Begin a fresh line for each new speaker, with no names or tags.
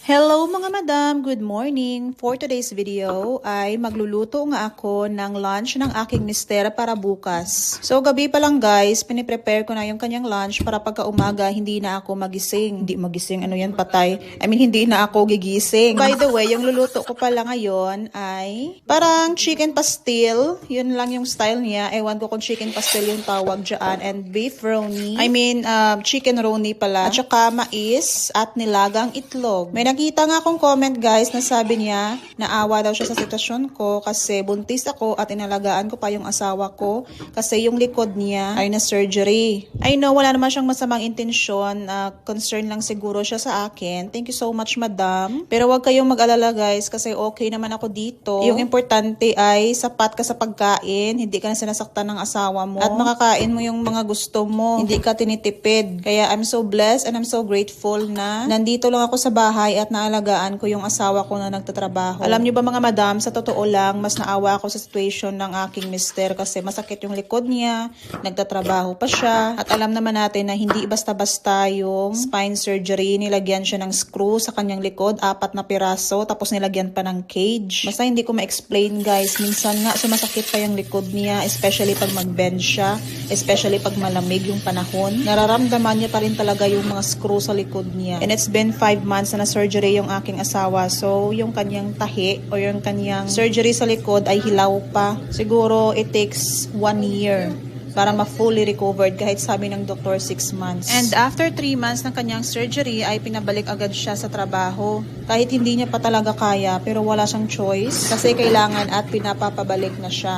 Hello mga madam! Good morning! For today's video ay magluluto nga ako ng lunch ng aking mister para bukas. So gabi pa lang guys, piniprepare ko na yung kanyang lunch para pagka umaga hindi na ako magising. Hindi magising, ano yan, patay. I mean hindi na ako gigising. By the way, yung luluto ko pala ngayon ay parang chicken pastil. Yun lang yung style niya. Ewan ko kung chicken pastil yung tawag dyan. And beef roni. I mean chicken roni pala. At saka mais at nilagang itlog. May nakita nga akong comment guys na sabi niya naawa daw siya sa sitwasyon ko kasi buntis ako at inalagaan ko pa yung asawa ko kasi yung likod niya ay na surgery. I know wala naman siyang masamang intensyon, concern lang siguro siya sa akin. Thank you so much madam. Pero wag kayong mag-alala guys kasi okay naman ako dito. Yung importante ay sapat ka sa pagkain, hindi ka na sinasaktan ng asawa mo at makakain mo yung mga gusto mo, hindi ka tinitipid. Kaya I'm so blessed and I'm so grateful na nandito lang ako sa bahay at naalagaan ko yung asawa ko na nagtatrabaho. Alam niyo ba mga madam, sa totoo lang, mas naawa ako sa situation ng aking mister kasi masakit yung likod niya, nagtatrabaho pa siya, at alam naman natin na hindi basta-basta yung spine surgery. Nilagyan siya ng screw sa kanyang likod, 4 na piraso, tapos nilagyan pa ng cage. Basta hindi ko ma-explain guys, minsan nga sumasakit pa yung likod niya, especially pag mag-bend siya, especially pag malamig yung panahon. Nararamdaman niya pa rin talaga yung mga screw sa likod niya. And it's been 5 months na surgery yung aking asawa. So, yung kanyang tahi o yung kanyang surgery sa likod ay hilaw pa. Siguro, it takes 1 year para ma-fully recovered kahit sabi ng doktor 6 months. And after 3 months ng kanyang surgery ay pinabalik agad siya sa trabaho. Kahit hindi niya pa talaga kaya pero wala siyang choice kasi kailangan at pinapapabalik na siya.